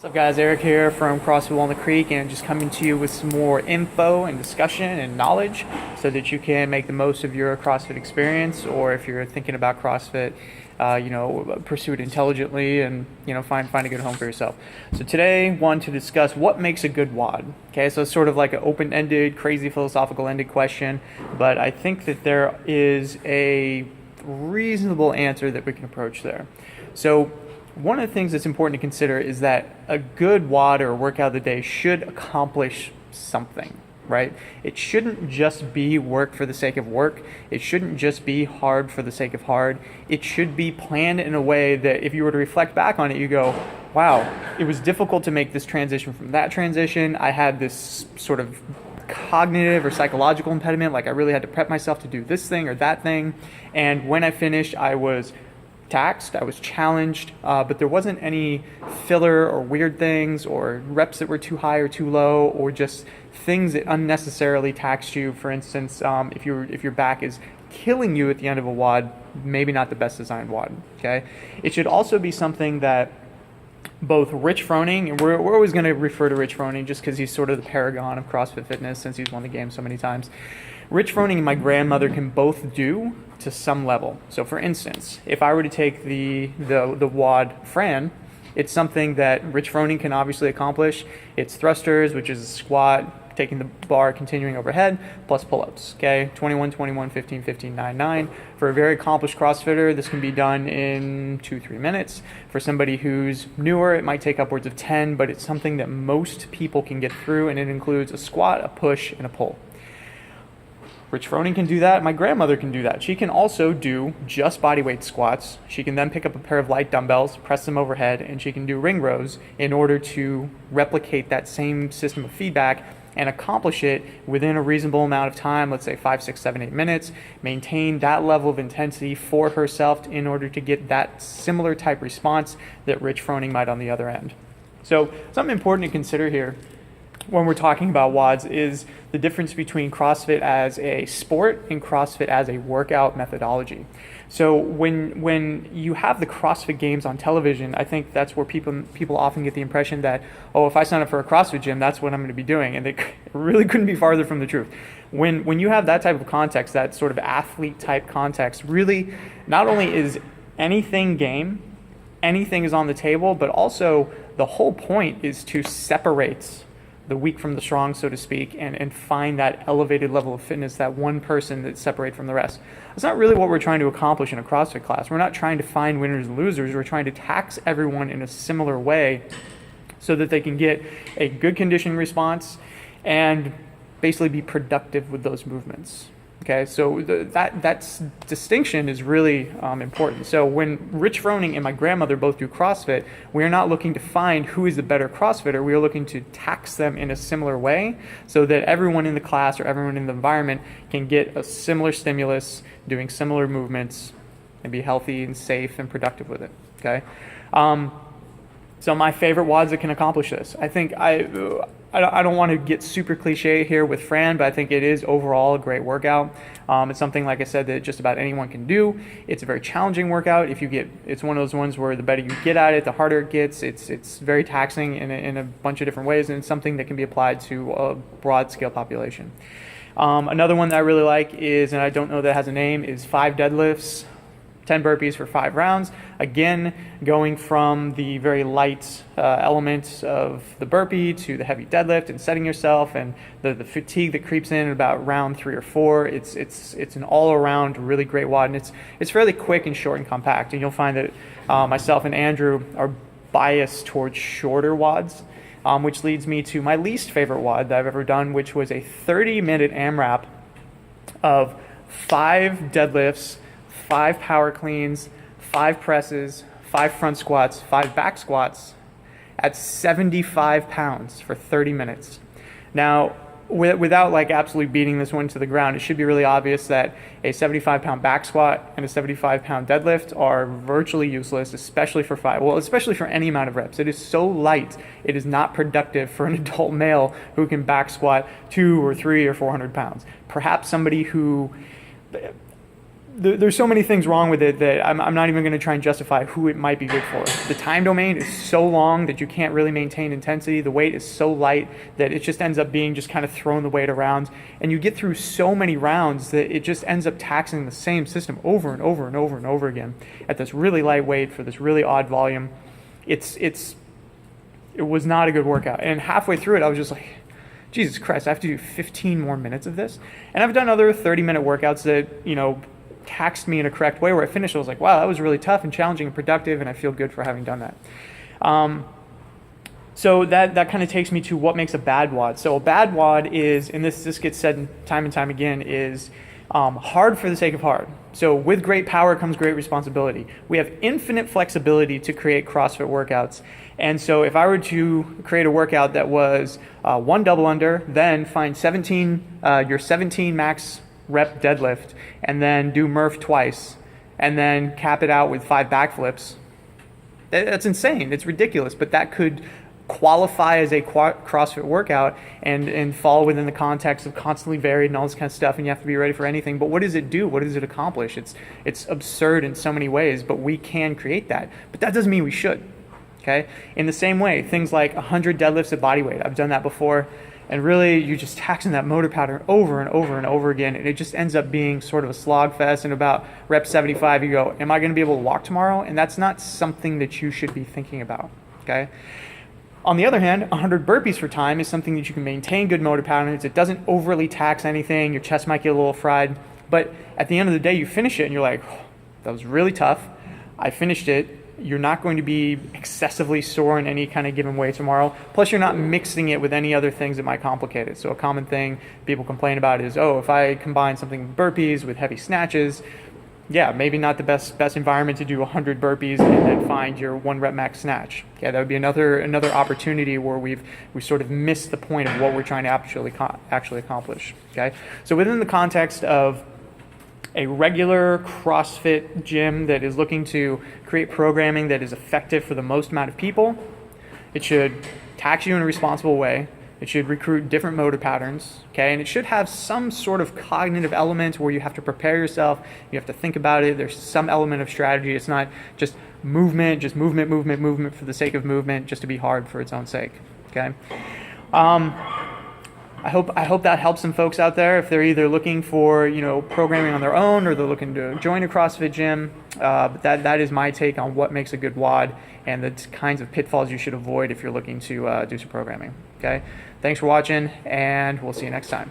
What's up guys, Eric here from CrossFit Walnut Creek, and just coming to you with some more info and discussion and knowledge so that you can make the most of your CrossFit experience, or if you're thinking about CrossFit, pursue it intelligently and find a good home for yourself. So today I want to discuss what makes a good WOD. Okay, so it's sort of like an open-ended, crazy philosophical-ended question, but I think that there is a reasonable answer that we can approach there. So one of the things that's important to consider is that a good WOD or workout of the day should accomplish something, right? It shouldn't just be work for the sake of work. It shouldn't just be hard for the sake of hard. It should be planned in a way that if you were to reflect back on it, you go, wow, it was difficult to make this transition from that transition. I had this sort of cognitive or psychological impediment, like I really had to prep myself to do this thing or that thing. And when I finished, I was taxed, I was challenged, but there wasn't any filler or weird things or reps that were too high or too low, or just things that unnecessarily taxed you. For instance, if your back is killing you at the end of a WOD, maybe not the best designed WOD. Okay, it should also be something that both Rich Froning, and we're always going to refer to Rich Froning just because he's sort of the paragon of CrossFit fitness since he's won the game so many times. Rich Froning and my grandmother can both do to some level. So for instance, if I were to take the WOD Fran, it's something that Rich Froning can obviously accomplish. It's thrusters, which is a squat, taking the bar, continuing overhead, plus pull-ups, okay? 21, 21, 15, 15, 9, 9. For a very accomplished CrossFitter, this can be done in 2-3 minutes. For somebody who's newer, it might take upwards of 10, but it's something that most people can get through, and it includes a squat, a push, and a pull. Rich Froning can do that. My grandmother can do that. She can also do just bodyweight squats. She can then pick up a pair of light dumbbells, press them overhead, and she can do ring rows in order to replicate that same system of feedback and accomplish it within a reasonable amount of time, let's say 5, 6, 7, 8 minutes, maintain that level of intensity for herself in order to get that similar type response that Rich Froning might on the other end. So something important to consider here when we're talking about WODs is the difference between CrossFit as a sport and CrossFit as a workout methodology. So when you have the CrossFit Games on television, I think that's where people often get the impression that, oh, if I sign up for a CrossFit gym, that's what I'm going to be doing. And it really couldn't be farther from the truth. When you have that type of context, that sort of athlete type context, really not only is anything game, anything is on the table, but also the whole point is to separate the weak from the strong, so to speak, and find that elevated level of fitness, that one person that's separate from the rest. That's not really what we're trying to accomplish in a CrossFit class. We're not trying to find winners and losers. We're trying to tax everyone in a similar way so that they can get a good conditioning response and basically be productive with those movements. Okay, so that distinction is really important. So when Rich Froning and my grandmother both do CrossFit, we are not looking to find who is the better CrossFitter. We are looking to tax them in a similar way so that everyone in the class or everyone in the environment can get a similar stimulus, doing similar movements, and be healthy and safe and productive with it. Okay. So my favorite WODs that can accomplish this. I think I don't want to get super cliche here with Fran, but I think it is overall a great workout. It's something, like I said, that just about anyone can do. It's a very challenging workout. It's one of those ones where the better you get at it, the harder it gets. It's very taxing in a bunch of different ways, and it's something that can be applied to a broad scale population. Another one that I really like is, and I don't know that it has a name, is 5 deadlifts, 10 burpees for 5 rounds. Again, going from the very light elements of the burpee to the heavy deadlift and setting yourself, and the fatigue that creeps in at about round 3 or 4. It's an all-around really great WOD, and it's fairly quick and short and compact. And you'll find that myself and Andrew are biased towards shorter WODs, which leads me to my least favorite WOD that I've ever done, which was a 30-minute AMRAP of 5 deadlifts, 5 power cleans, 5 presses, 5 front squats, 5 back squats at 75 pounds for 30 minutes. Now, without like absolutely beating this one to the ground, it should be really obvious that a 75-pound back squat and a 75-pound deadlift are virtually useless, especially for especially for any amount of reps. It is so light, it is not productive for an adult male who can back squat 200 or 300 or 400 pounds. Perhaps somebody who there's so many things wrong with it that I'm not even going to try and justify who it might be good for. The time domain is so long that you can't really maintain intensity. The weight is so light that it just ends up being just kind of throwing the weight around. And you get through so many rounds that it just ends up taxing the same system over and over and over and over again at this really light weight for this really odd volume. It was not a good workout. And halfway through it, I was just like, Jesus Christ, I have to do 15 more minutes of this. And I've done other 30-minute workouts that, taxed me in a correct way where I finished. I was like, wow, that was really tough and challenging and productive, and I feel good for having done that. So that kind of takes me to what makes a bad WOD. So a bad WOD is, and this gets said time and time again, is hard for the sake of hard. So with great power comes great responsibility. We have infinite flexibility to create CrossFit workouts. And so if I were to create a workout that was 1 double under, then find your 17 max rep deadlift, and then do Murph twice, and then cap it out with 5 backflips, that's insane. It's ridiculous, but that could qualify as a CrossFit workout and fall within the context of constantly varied and all this kind of stuff, and you have to be ready for anything. But what does it do? What does it accomplish? It's absurd in so many ways, but we can create that. But that doesn't mean we should. Okay? In the same way, things like 100 deadlifts at body weight. I've done that before. And really, you're just taxing that motor pattern over and over and over again, and it just ends up being sort of a slog fest. And about rep 75, you go, am I going to be able to walk tomorrow? And that's not something that you should be thinking about, okay? On the other hand, 100 burpees for time is something that you can maintain good motor patterns. It doesn't overly tax anything. Your chest might get a little fried. But at the end of the day, you finish it, and you're like, oh, that was really tough. I finished it. You're not going to be excessively sore in any kind of given way tomorrow. Plus, you're not mixing it with any other things that might complicate it. So a common thing people complain about is, oh, if I combine something burpees with heavy snatches, yeah, maybe not the best environment to do 100 burpees and then find your 1 rep max snatch. Yeah, that would be another opportunity where we sort of missed the point of what we're trying to actually accomplish. Okay, so within the context of a regular CrossFit gym that is looking to create programming that is effective for the most amount of people, it should tax you in a responsible way. It should recruit different motor patterns, okay? And it should have some sort of cognitive element where you have to prepare yourself, you have to think about it, there's some element of strategy. It's not just movement for the sake of movement, just to be hard for its own sake, okay? I hope that helps some folks out there if they're either looking for programming on their own or they're looking to join a CrossFit gym. But that is my take on what makes a good WOD and the kinds of pitfalls you should avoid if you're looking to do some programming. Okay, thanks for watching, and we'll see you next time.